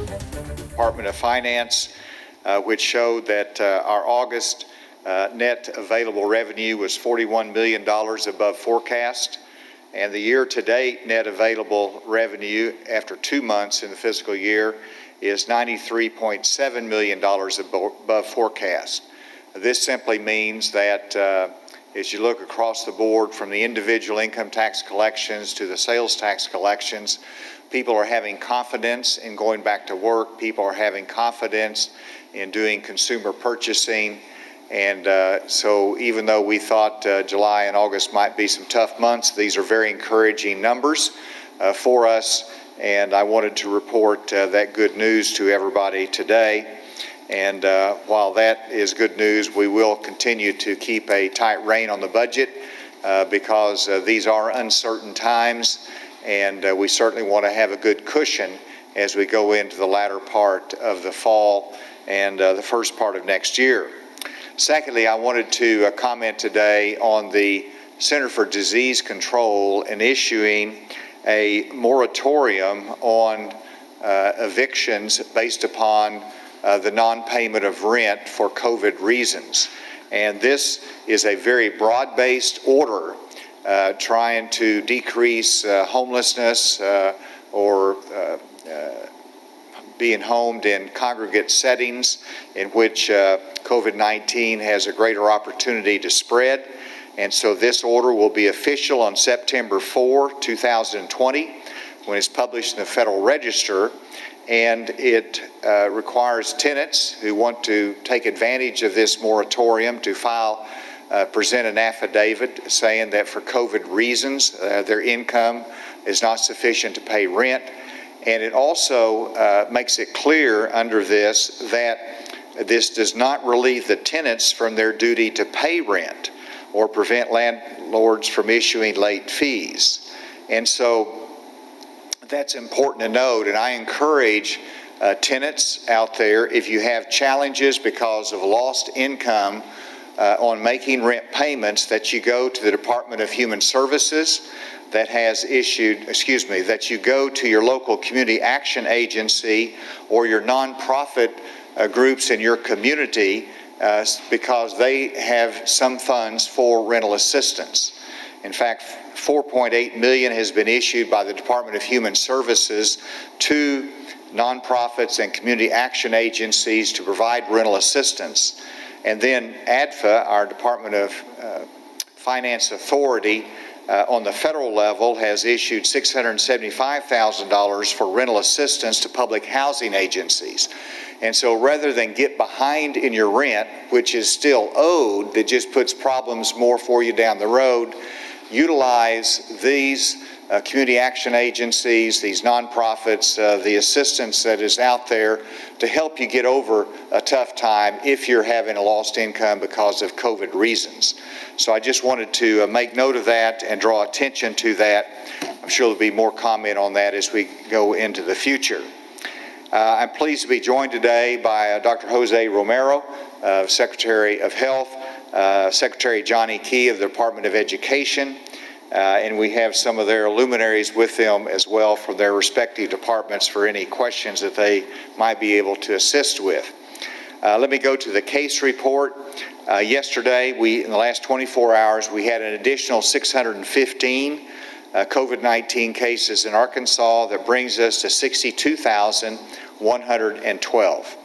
Department of Finance, which showed that our August net available revenue was $41 million above forecast, and the year-to-date net available revenue after 2 months in the fiscal year is $93.7 million above forecast. This simply means that as you look across the board from the individual income tax collections to the sales tax collections, people are having confidence in going back to work. People are having confidence in doing consumer purchasing. And so even though we thought July and August might be some tough months, these are very encouraging numbers for us. And I wanted to report that good news to everybody today. And while that is good news, we will continue to keep a tight rein on the budget because these are uncertain times, and we certainly want to have a good cushion as we go into the latter part of the fall and the first part of next year. Secondly, I wanted to comment today on the Center for Disease Control and issuing a moratorium on evictions based upon the non-payment of rent for COVID reasons. And this is a very broad-based order trying to decrease homelessness or being homed in congregate settings in which COVID-19 has a greater opportunity to spread. And so this order will be official on September 4, 2020, when it's published in the Federal Register. And it requires tenants who want to take advantage of this moratorium to present an affidavit saying that for COVID reasons, their income is not sufficient to pay rent. And it also makes it clear under this that this does not relieve the tenants from their duty to pay rent or prevent landlords from issuing late fees. And so that's important to note, and I encourage tenants out there, if you have challenges because of lost income on making rent payments, that you go to the Department of Human Services that has issued, that you go to your local community action agency or your nonprofit groups in your community because they have some funds for rental assistance. In fact, $4.8 million has been issued by the Department of Human Services to nonprofits and community action agencies to provide rental assistance. And then ADFA, our Department of Finance Authority, on the federal level has issued $675,000 for rental assistance to public housing agencies. And so rather than get behind in your rent, which is still owed, that just puts problems more for you down the road, utilize these community action agencies, these nonprofits, the assistance that is out there to help you get over a tough time if you're having a lost income because of COVID reasons. So I just wanted to make note of that and draw attention to that. I'm sure there'll be more comment on that as we go into the future. I'm pleased to be joined today by Dr. Jose Romero, Secretary of Health, Secretary Johnny Key of the Department of Education, and we have some of their luminaries with them as well from their respective departments for any questions that they might be able to assist with. Let me go to the case report. Yesterday, in the last 24 hours, we had an additional 615 COVID-19 cases in Arkansas. That brings us to 62,112.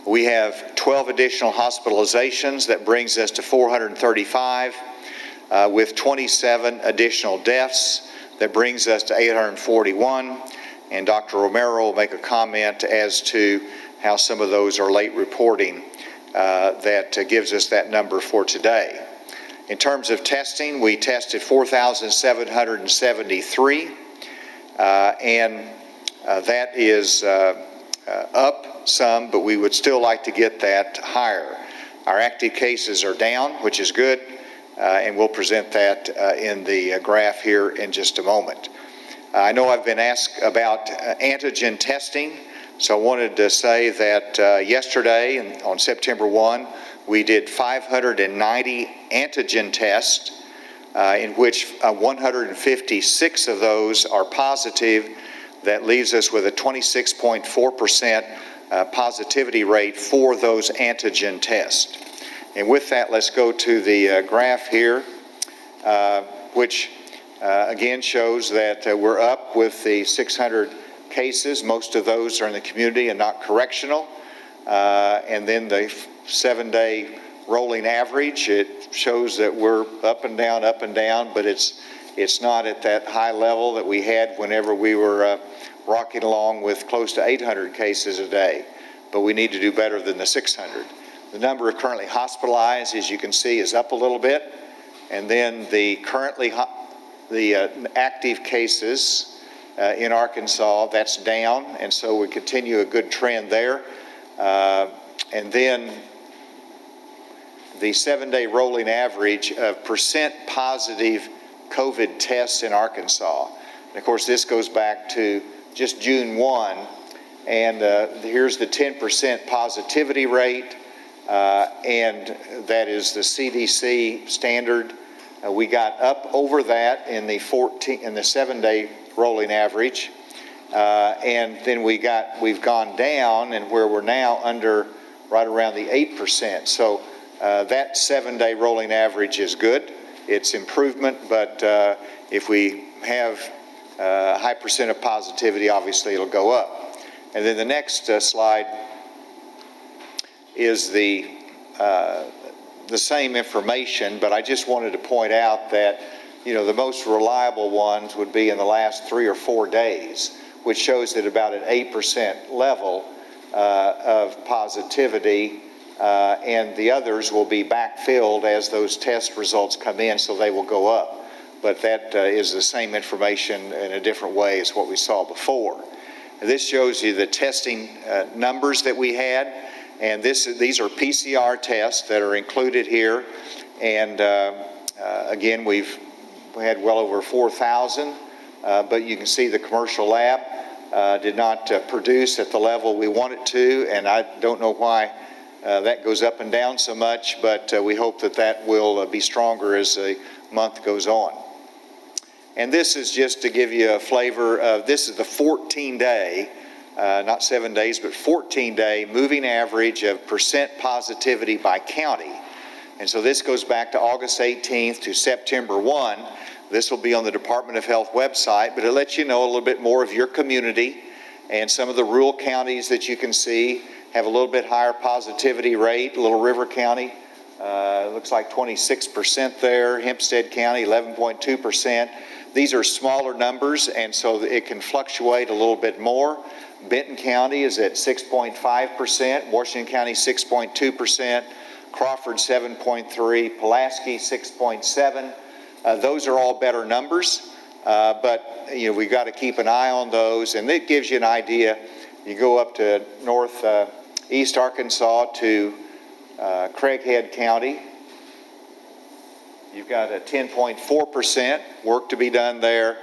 We have 12 additional hospitalizations. That brings us to 435, with 27 additional deaths. That brings us to 841. And Dr. Romero will make a comment as to how some of those are late reporting that gives us that number for today. In terms of testing, we tested 4,773, and that is up some, but we would still like to get that higher. Our active cases are down, which is good, and we'll present that in the graph here in just a moment. I know I've been asked about antigen testing, so I wanted to say that yesterday, on September 1, we did 590 antigen tests, in which 156 of those are positive that leaves us with a 26.4% positivity rate for those antigen tests. And with that, let's go to the graph here, which again shows that we're up with the 600 cases. Most of those are in the community and not correctional. And then the 7-day rolling average, it shows that we're up and down, but it's not at that high level that we had whenever we were rocking along with close to 800 cases a day. But we need to do better than the 600. The number of currently hospitalized, as you can see, is up a little bit. And then the active cases in Arkansas, that's down. And so we continue a good trend there. And then the 7-day rolling average of percent positive COVID tests in Arkansas. And of course, this goes back to just June 1, and here's the 10% positivity rate, and that is the CDC standard. We got up over that in the 7-day rolling average, and then we've gone down, and where we're now under right around the 8%. So that 7-day rolling average is good. It's improvement, but if we have a high percent of positivity, obviously it'll go up. And then the next slide is the same information, but I just wanted to point out that, you know, the most reliable ones would be in the last 3 or 4 days, which shows that about an 8% level of positivity, and the others will be backfilled as those test results come in, so they will go up. But that is the same information in a different way as what we saw before. And this shows you the testing numbers that we had, and these are PCR tests that are included here. And again, we had well over 4,000, but you can see the commercial lab did not produce at the level we want it to, and I don't know why that goes up and down so much, but we hope that that will be stronger as the month goes on. And this is just to give you a flavor of, this is the 14-day, not 7 days, but 14-day moving average of percent positivity by county. And so this goes back to August 18th to September 1. This will be on the Department of Health website, but it lets you know a little bit more of your community, and some of the rural counties that you can see have a little bit higher positivity rate. Little River County looks like 26% there. Hempstead County, 11.2%. These are smaller numbers, and so it can fluctuate a little bit more. Benton County is at 6.5%. Washington County, 6.2%. Crawford, 7.3%. Pulaski, 6.7%. Those are all better numbers, but you know, we've got to keep an eye on those, and it gives you an idea. You go up to northeast Arkansas to Craighead County. You've got a 10.4% work to be done there.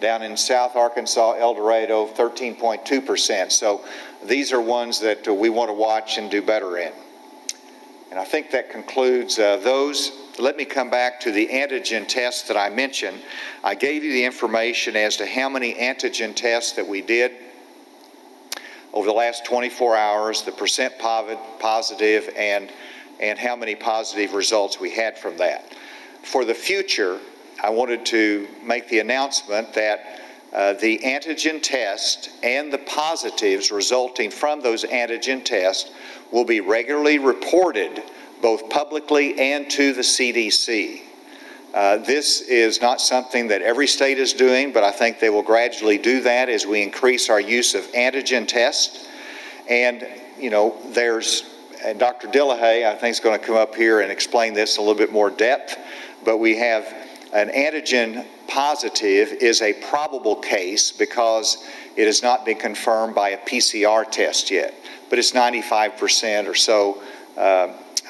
Down in South Arkansas, El Dorado, 13.2%. So these are ones that we want to watch and do better in. And I think that concludes those. Let me come back to the antigen tests that I mentioned. I gave you the information as to how many antigen tests that we did over the last 24 hours, the percent positive, and how many positive results we had from that. For the future, I wanted to make the announcement that the antigen test and the positives resulting from those antigen tests will be regularly reported both publicly and to the CDC. This is not something that every state is doing, but I think they will gradually do that as we increase our use of antigen tests. And, you know, and Dr. Dillahay, I think, is going to come up here and explain this in a little bit more depth, but we have an antigen positive is a probable case because it has not been confirmed by a PCR test yet, but it's 95% or so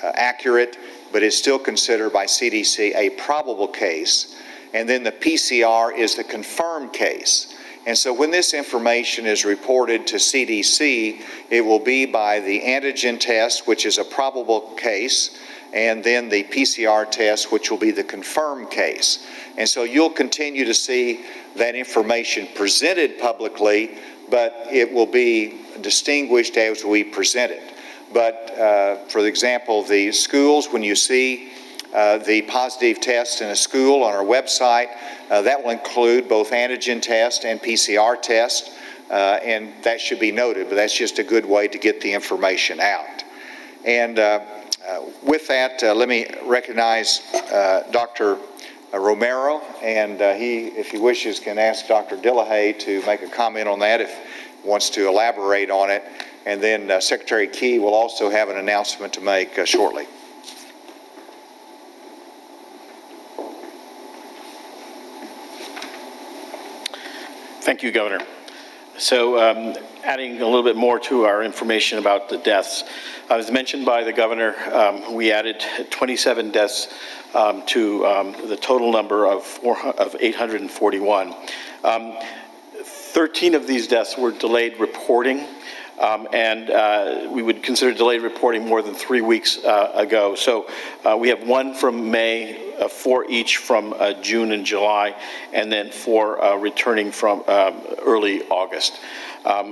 accurate, but it's still considered by CDC a probable case. And then the PCR is the confirmed case. And so when this information is reported to CDC, it will be by the antigen test, which is a probable case, and then the PCR test, which will be the confirmed case. And so you'll continue to see that information presented publicly, but it will be distinguished as we present it. But for example, the schools, when you see the positive test in a school on our website, that will include both antigen test and PCR test, and that should be noted, but that's just a good way to get the information out. And with that, let me recognize Dr. Romero, and he, if he wishes, can ask Dr. Dillahay to make a comment on that if he wants to elaborate on it. And then Secretary Key will also have an announcement to make shortly. Thank you, Governor. So adding a little bit more to our information about the deaths. As mentioned by the Governor, we added 27 deaths to the total number of 841. 13 of these deaths were delayed reporting, and we would consider delayed reporting more than 3 weeks ago. So we have 1 from May, 4 each from June and July, and then 4 returning from early August.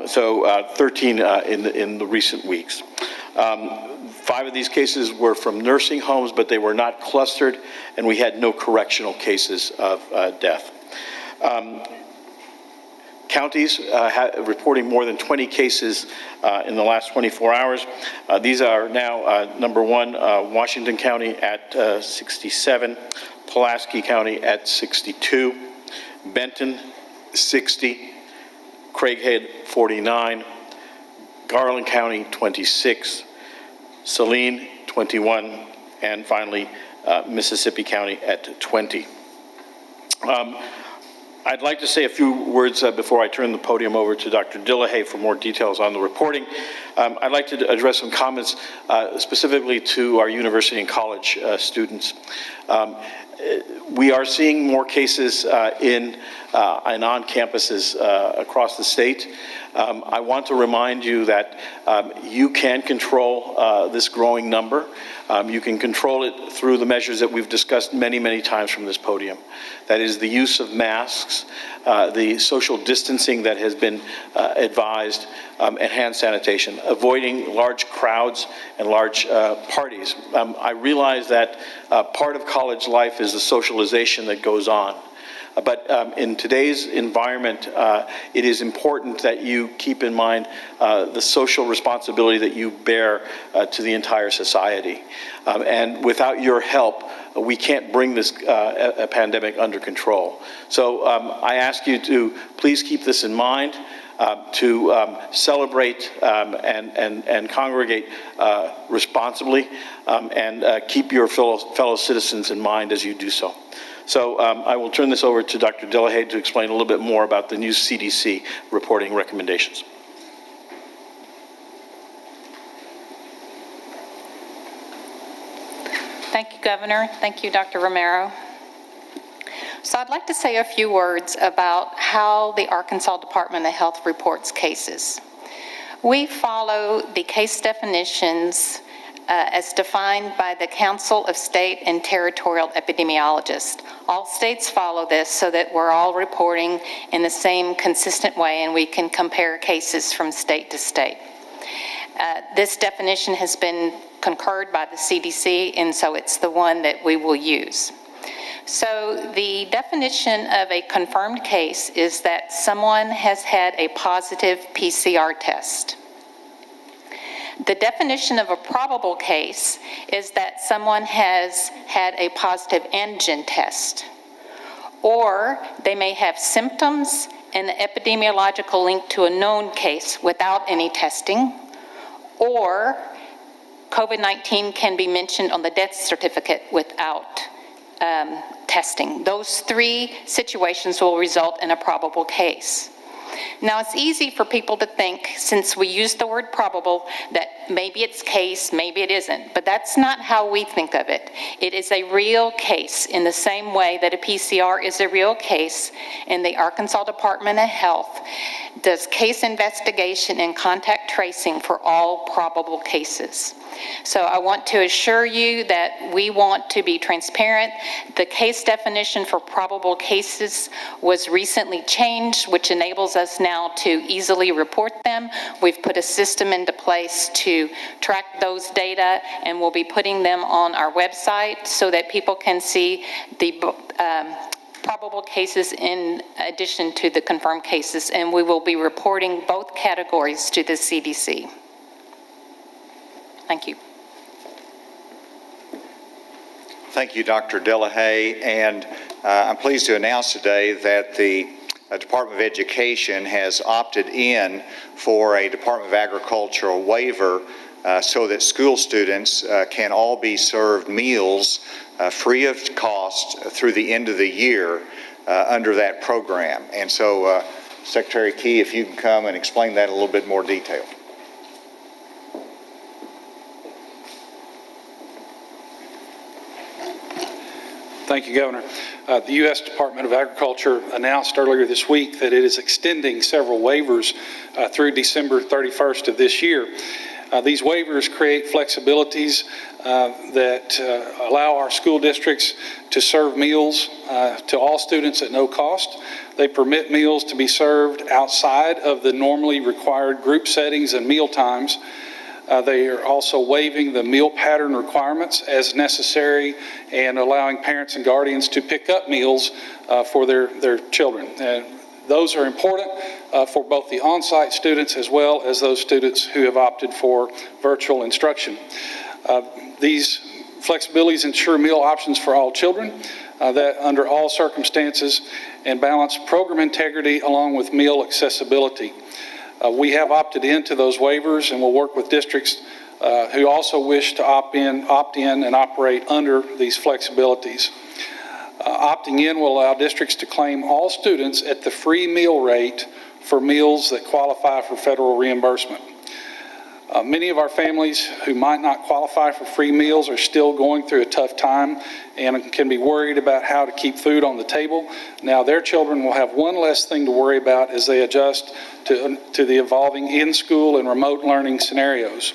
So 13 in the recent weeks. 5 of these cases were from nursing homes, but they were not clustered, and we had no correctional cases of death. Counties reporting more than 20 cases in the last 24 hours. These are now number 1, Washington County at 67, Pulaski County at 62, Benton 60, Craighead 49, Garland County 26, Saline 21, and finally Mississippi County at 20. I'd like to say a few words before I turn the podium over to Dr. Dillahay for more details on the reporting. I'd like to address some comments specifically to our university and college students. We are seeing more cases and on campuses across the state. I want to remind you that you can control this growing number. You can control it through the measures that we've discussed many, many times from this podium. That is the use of masks, the social distancing that has been advised, and hand sanitation, avoiding large crowds and large parties. I realize that part of college life is the socialization that goes on. But in today's environment, it is important that you keep in mind the social responsibility that you bear to the entire society. And without your help, we can't bring this pandemic under control. So I ask you to please keep this in mind, to celebrate and congregate responsibly, and keep your fellow citizens in mind as you do so. So I will turn this over to Dr. Dillahay to explain a little bit more about the new CDC reporting recommendations. Thank you, Governor. Thank you, Dr. Romero. So I'd like to say a few words about how the Arkansas Department of Health reports cases. We follow the case definitions as defined by the Council of State and Territorial Epidemiologists. All states follow this so that we're all reporting in the same consistent way and we can compare cases from state to state. This definition has been concurred by the CDC, and so it's the one that we will use. So the definition of a confirmed case is that someone has had a positive PCR test. The definition of a probable case is that someone has had a positive antigen test, or they may have symptoms and an epidemiological link to a known case without any testing, or COVID-19 can be mentioned on the death certificate without testing. Those 3 situations will result in a probable case. Now, it's easy for people to think, since we use the word probable, that maybe it's case, maybe it isn't, but that's not how we think of it. It is a real case in the same way that a PCR is a real case, and the Arkansas Department of Health does case investigation and contact tracing for all probable cases. So I want to assure you that we want to be transparent. The case definition for probable cases was recently changed, which enables us now to easily report them. We've put a system into place to track those data, and we'll be putting them on our website so that people can see the probable cases in addition to the confirmed cases, and we will be reporting both categories to the CDC. Thank you. Thank you, Dr. Delahaye, and I'm pleased to announce today that the Department of Education has opted in for a Department of Agriculture waiver so that school students can all be served meals free of cost through the end of the year under that program. And so, Secretary Key, if you can come and explain that in a little bit more detail. Thank you, Governor. The U.S. Department of Agriculture announced earlier this week that it is extending several waivers through December 31st of this year. These waivers create flexibilities that allow our school districts to serve meals to all students at no cost. They permit meals to be served outside of the normally required group settings and meal times. They are also waiving the meal pattern requirements as necessary and allowing parents and guardians to pick up meals for their children. Those are important for both the on-site students as well as those students who have opted for virtual instruction. These flexibilities ensure meal options for all children that under all circumstances and balance program integrity along with meal accessibility. We have opted into those waivers and will work with districts who also wish to opt in and operate under these flexibilities. Opting in will allow districts to claim all students at the free meal rate for meals that qualify for federal reimbursement. Many of our families who might not qualify for free meals are still going through a tough time and can be worried about how to keep food on the table. Now their children will have one less thing to worry about as they adjust to the evolving in-school and remote learning scenarios.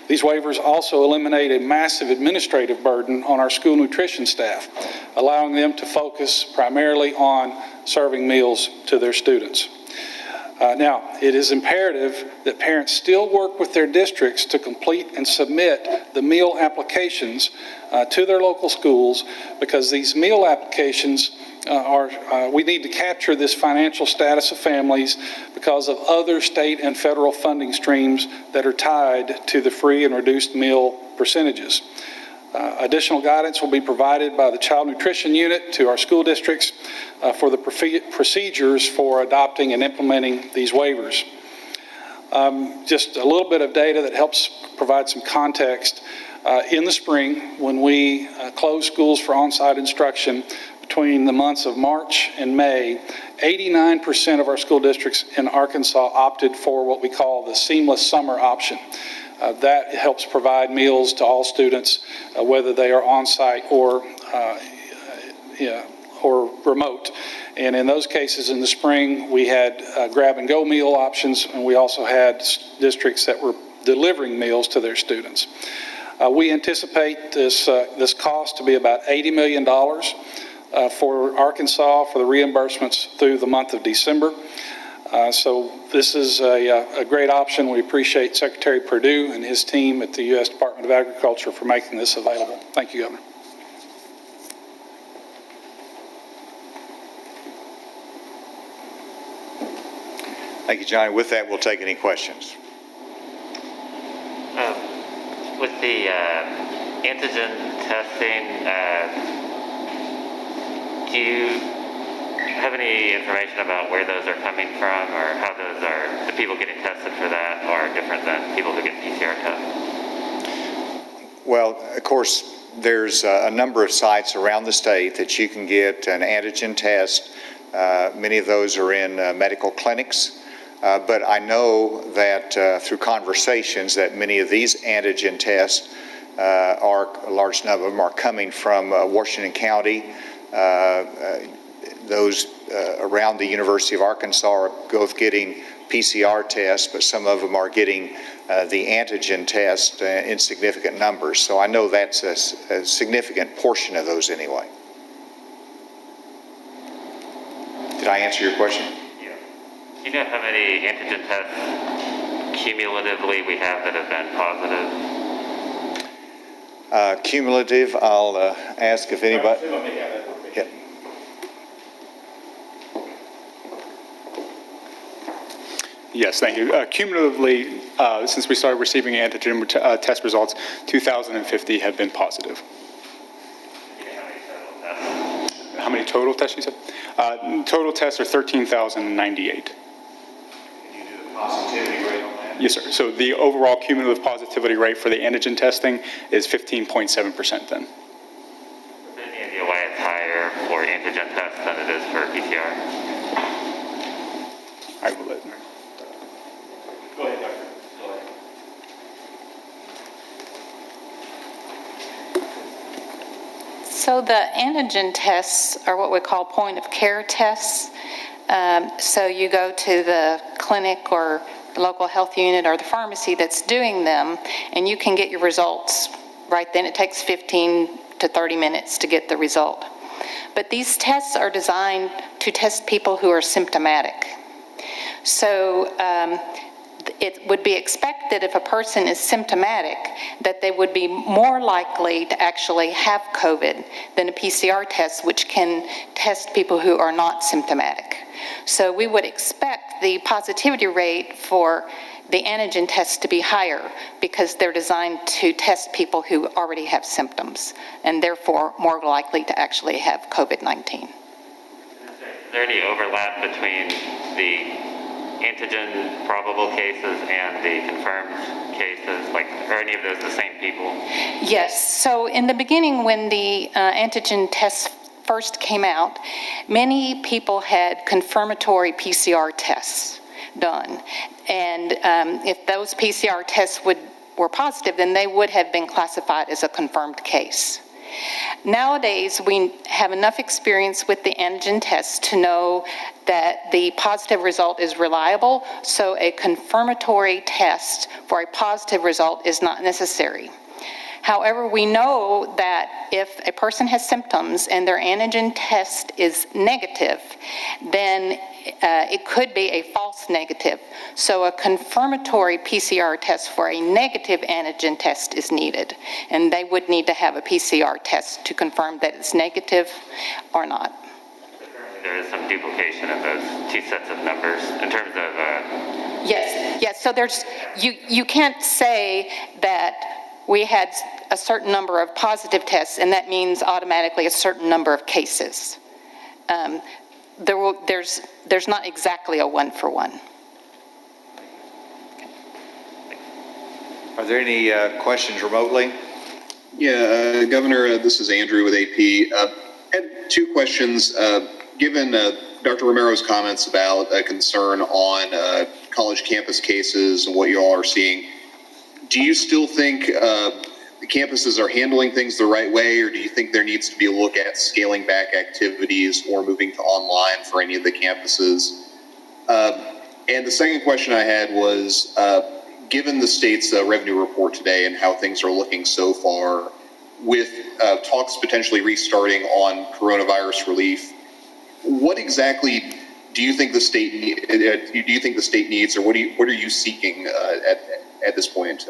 These waivers also eliminate a massive administrative burden on our school nutrition staff, allowing them to focus primarily on serving meals to their students. Now, it is imperative that parents still work with their districts to complete and submit the meal applications to their local schools, because these meal applications we need to capture this financial status of families because of other state and federal funding streams that are tied to the free and reduced meal percentages. Additional guidance will be provided by the Child Nutrition Unit to our school districts for the procedures for adopting and implementing these waivers. Just a little bit of data that helps provide some context. In the spring, when we closed schools for on-site instruction between the months of March and May, 89% of our school districts in Arkansas opted for what we call the seamless summer option. That helps provide meals to all students, whether they are on-site or remote. And in those cases in the spring, we had grab-and-go meal options, and we also had districts that were delivering meals to their students. We anticipate this cost to be about $80 million for Arkansas for the reimbursements through the month of December. So this is a great option. We appreciate Secretary Perdue and his team at the U.S. Department of Agriculture for making this available. Thank you, Governor. Thank you, Johnny. With that, we'll take any questions. With the antigen testing, do you have any information about where those are coming from, or how those are, the people getting tested for that are different than people who get PCR tests? Well, of course, there's a number of sites around the state that you can get an antigen test Many of those are in medical clinics. But I know that through conversations that many of these antigen tests a large number of them are coming from Washington County. Those around the University of Arkansas are both getting PCR tests, but some of them are getting the antigen test in significant numbers. So I know that's a significant portion of those anyway. Did I answer your question? Yeah. Do you know how many antigen tests cumulatively we have that have been positive? Cumulative, I'll ask if anybody. Yeah. Yes, thank you. Cumulatively, since we started receiving antigen test results, 2,050 have been positive. How many total tests, you said? Total tests are 13,098. Can you do the positivity rate on that? Yes, sir. So the overall cumulative positivity rate for the antigen testing is 15.7% then. Any idea why it's higher for antigen tests than it is for PCR? I will let. Go ahead, Doctor. Go ahead. So the antigen tests are what we call point-of-care tests. So you go to the clinic or the local health unit or the pharmacy that's doing them, and you can get your results right then. It takes 15 to 30 minutes to get the result. But these tests are designed to test people who are symptomatic. So it would be expected if a person is symptomatic that they would be more likely to actually have COVID than a PCR test, which can test people who are not symptomatic. So we would expect the positivity rate for the antigen tests to be higher because they're designed to test people who already have symptoms and therefore more likely to actually have COVID-19. Is there any overlap between the antigen probable cases and the confirmed cases? Like, are any of those the same people? Yes. So in the beginning, when the antigen tests first came out, many people had confirmatory PCR tests done. And if those PCR tests were positive, then they would have been classified as a confirmed case. Nowadays, we have enough experience with the antigen tests to know that the positive result is reliable, so a confirmatory test for a positive result is not necessary. However, we know that if a person has symptoms and their antigen test is negative, then it could be a false negative. So a confirmatory PCR test for a negative antigen test is needed, and they would need to have a PCR test to confirm that it's negative or not. There is some duplication of those two sets of numbers in terms of... Yes. So you can't say that we had a certain number of positive tests, and that means automatically a certain number of cases. There's not exactly a one-for-one. Are there any questions remotely? Yeah, Governor, this is Andrew with AP. I had two questions. Given Dr. Romero's comments about a concern on college campus cases and what you all are seeing, do you still think the campuses are handling things the right way, or do you think there needs to be a look at scaling back activities or moving to online for any of the campuses? And the second question I had was, given the state's revenue report today and how things are looking so far, with talks potentially restarting on coronavirus relief, what exactly do you think the state needs, or what are you seeking at this point,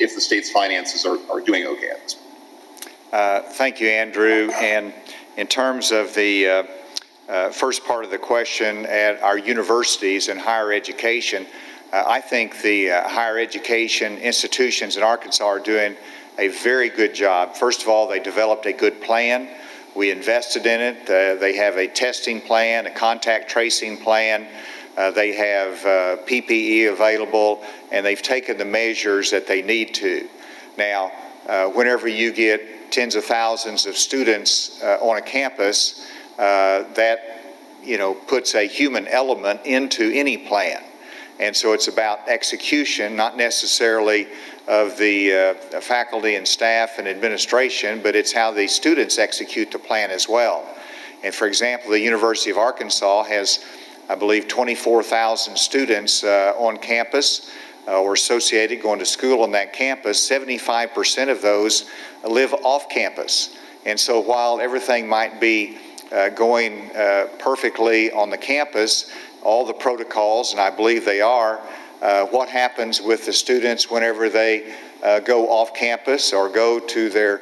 if the state's finances are doing okay at this point? Thank you, Andrew. And in terms of the first part of the question, at our universities and higher education, I think the higher education institutions in Arkansas are doing a very good job. First of all, they developed a good plan. We invested in it. They have a testing plan, a contact tracing plan. They have PPE available, and they've taken the measures that they need to. Now, whenever you get tens of thousands of students on a campus, that puts a human element into any plan. And so it's about execution, not necessarily of the faculty and staff and administration, but it's how the students execute the plan as well. And for example, the University of Arkansas has, I believe, 24,000 students on campus or associated going to school on that campus. 75% of those live off campus. And so while everything might be going perfectly on the campus, all the protocols, and I believe they are, what happens with the students whenever they go off campus or go to their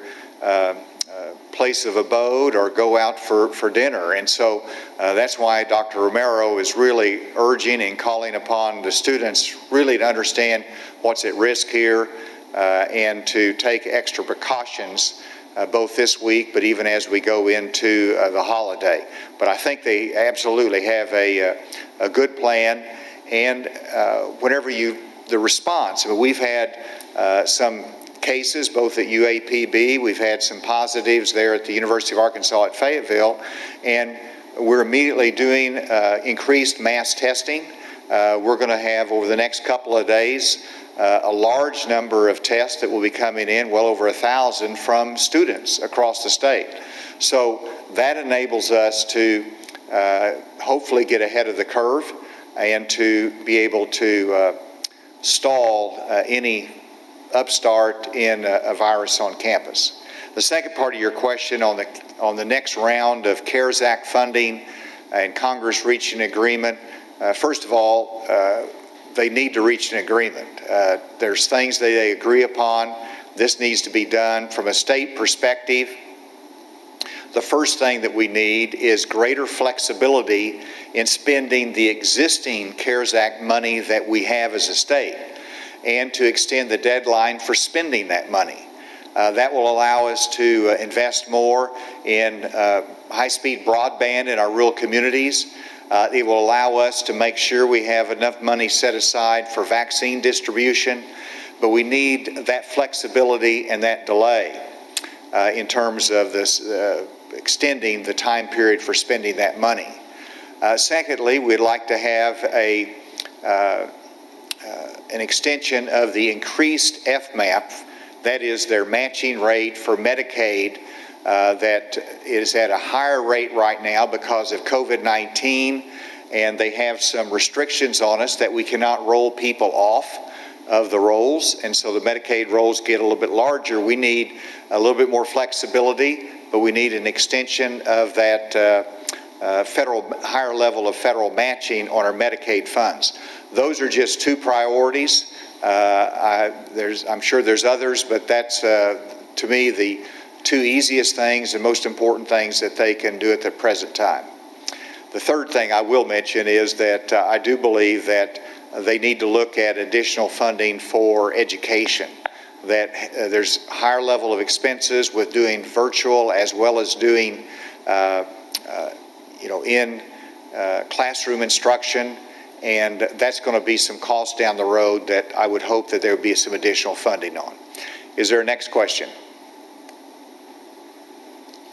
place of abode or go out for dinner. And so that's why Dr. Romero is really urging and calling upon the students really to understand what's at risk here and to take extra precautions both this week, but even as we go into the holiday. But I think they absolutely have a good plan. And whenever the response, I mean, we've had some cases both at UAPB, we've had some positives there at the University of Arkansas at Fayetteville, and we're immediately doing increased mass testing. We're going to have over the next couple of days a large number of tests that will be coming in, well over 1,000 from students across the state. So that enables us to hopefully get ahead of the curve and to be able to stall any upstart in a virus on campus. The second part of your question on the next round of CARES Act funding and Congress reaching an agreement, first of all, they need to reach an agreement. There's things that they agree upon. This needs to be done from a state perspective. The first thing that we need is greater flexibility in spending the existing CARES Act money that we have as a state, and to extend the deadline for spending that money. That will allow us to invest more in high-speed broadband in our rural communities. It will allow us to make sure we have enough money set aside for vaccine distribution, but we need that flexibility and that delay in terms of this extending the time period for spending that money. Secondly, we'd like to have an extension of the increased FMAP, that is their matching rate for Medicaid, that is at a higher rate right now because of COVID-19, and they have some restrictions on us that we cannot roll people off of the rolls, and so the Medicaid rolls get a little bit larger. We need a little bit more flexibility, but we need an extension of that higher level of federal matching on our Medicaid funds. Those are just two priorities. I'm sure there's others, but that's, to me, the two easiest things and most important things that they can do at the present time. The third thing I will mention is that I do believe that they need to look at additional funding for education, that there's higher level of expenses with doing virtual as well as doing in classroom instruction, and that's going to be some costs down the road that I would hope that there would be some additional funding on. Is there a next question?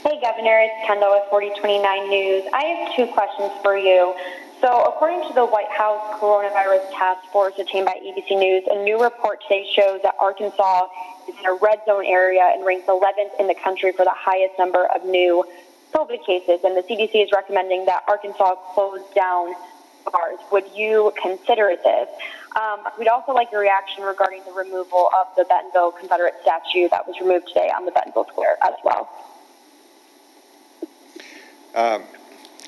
Hey, Governor, it's Kendall with 4029 News. I have two questions for you. So, according to the White House Coronavirus Task Force obtained by ABC News, a new report today shows that Arkansas is in a red zone area and ranks 11th in the country for the highest number of new COVID cases. And the CDC is recommending that Arkansas close down bars. Would you consider this? We'd also like your reaction regarding the removal of the Bentonville Confederate statue that was removed today on the Bentonville Square as well. All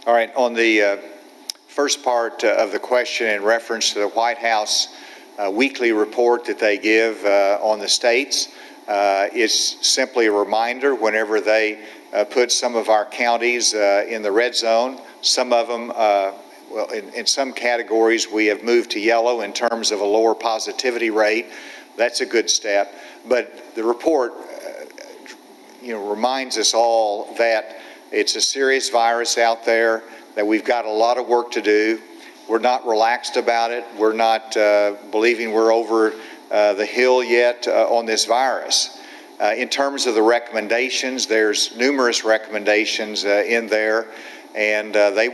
right, on the first part of the question in reference to the White House weekly report that they give on the states, it's simply a reminder whenever they put some of our counties in the red zone. Some of them, well, in some categories, we have moved to yellow in terms of a lower positivity rate. That's a good step. But the report, reminds us all that it's a serious virus out there, that we've got a lot of work to do. We're not relaxed about it. We're not believing we're over the hill yet on this virus. In terms of the recommendations, there's numerous recommendations in there. and they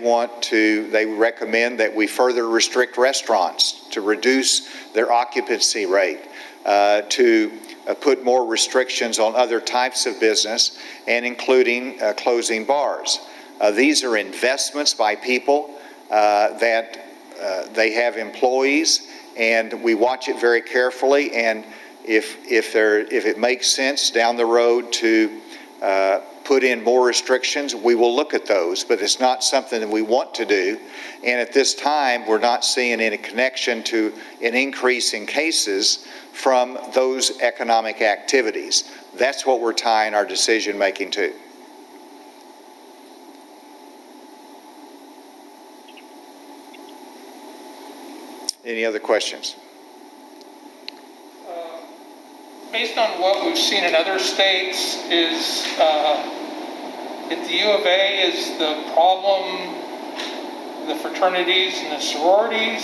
recommend that we further restrict restaurants to reduce their occupancy rate, to put more restrictions on other types of business, and including closing bars. These are investments by people that they have employees, and we watch it very carefully. And if it makes sense down the road to put in more restrictions, we will look at those. But it's not something that we want to do. And at this time, we're not seeing any connection to an increase in cases from those economic activities. That's what we're tying our decision making to. Any other questions? Based on what we've seen in other states, is at the U of A, is the problem the fraternities and the sororities?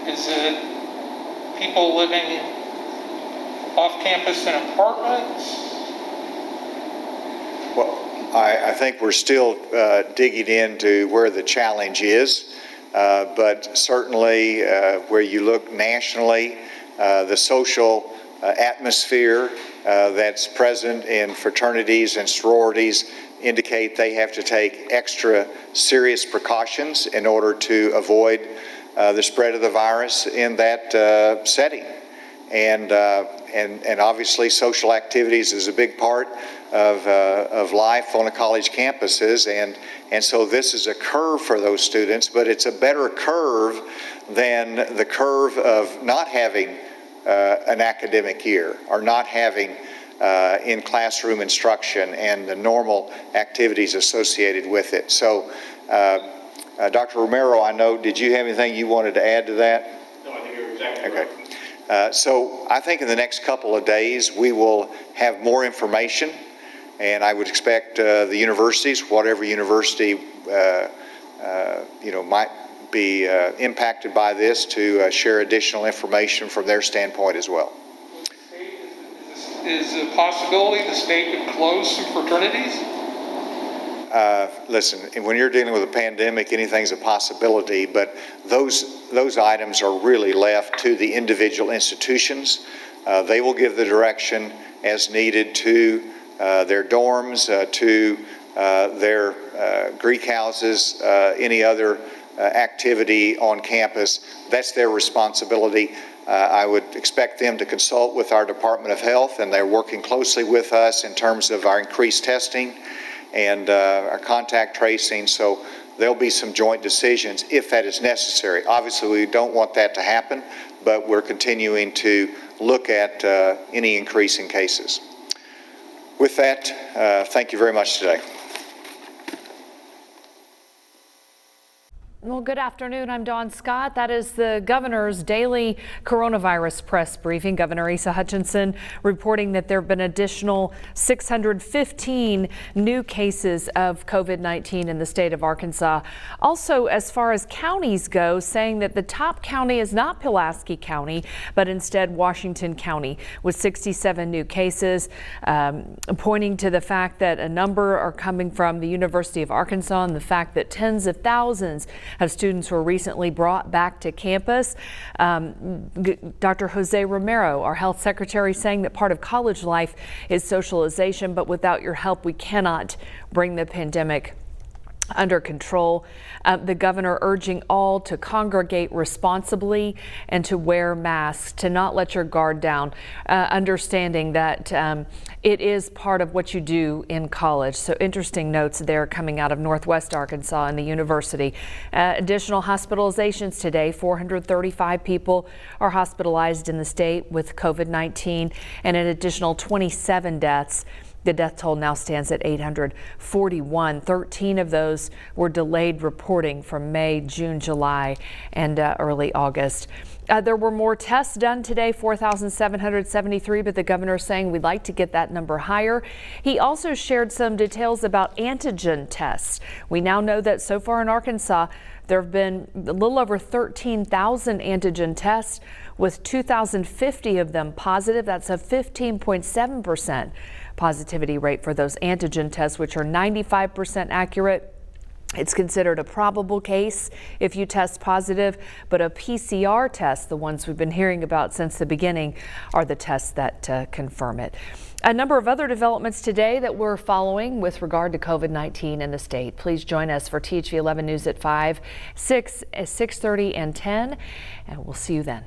Is it people living off campus in apartments? Well, I think we're still digging into where the challenge is, but certainly where you look nationally, the social atmosphere that's present in fraternities and sororities indicate they have to take extra serious precautions in order to avoid the spread of the virus in that setting. And obviously social activities is a big part of life on a college campuses, and so this is a curve for those students, but it's a better curve than the curve of not having an academic year or not having in classroom instruction and the normal activities associated with it. So Dr. Romero, I know, did you have anything you wanted to add to that? No, I think you're exactly right. Okay. So I think in the next couple of days we will have more information, and I would expect the universities, whatever university might be impacted by this, to share additional information from their standpoint as well. Is a possibility the state could close some fraternities? Listen, when you're dealing with a pandemic, anything's a possibility, but those items are really left to the individual institutions. They will give the direction as needed to their dorms, to their Greek houses, any other activity on campus. That's their responsibility. I would expect them to consult with our Department of Health, and they're working closely with us in terms of our increased testing and our contact tracing. So there'll be some joint decisions if that is necessary. Obviously, we don't want that to happen, but we're continuing to look at any increase in cases. With that, thank you very much today. Well, good afternoon. I'm Dawn Scott. That is the governor's daily coronavirus press briefing. Governor Asa Hutchinson reporting that there have been additional 615 new cases of COVID-19 in the state of Arkansas. Also, as far as counties go, saying that the top county is not Pulaski County, but instead Washington County with 67 new cases, pointing to the fact that a number are coming from the University of Arkansas and the fact that tens of thousands of students were recently brought back to campus. Dr. Jose Romero, our health secretary, saying that part of college life is socialization, but without your help, we cannot bring the pandemic under control. The governor urging all to congregate responsibly and to wear masks, to not let your guard down, understanding that it is part of what you do in college. So interesting notes there coming out of Northwest Arkansas and the university. Additional hospitalizations today. 435 people are hospitalized in the state with COVID-19 and an additional 27 deaths. The death toll now stands at 841. 13 of those were delayed reporting from May, June, July, and early August. There were more tests done today, 4,773, but the governor saying we'd like to get that number higher. He also shared some details about antigen tests. We now know that so far in Arkansas, there have been a little over 13,000 antigen tests, with 2,050 of them positive. That's a 15.7% positivity rate for those antigen tests, which are 95% accurate. It's considered a probable case if you test positive, but a PCR test, the ones we've been hearing about since the beginning, are the tests that confirm it. A number of other developments today that we're following with regard to COVID-19 in the state. Please join us for THV 11 News at 5, 6, 6:30, and 10, and we'll see you then.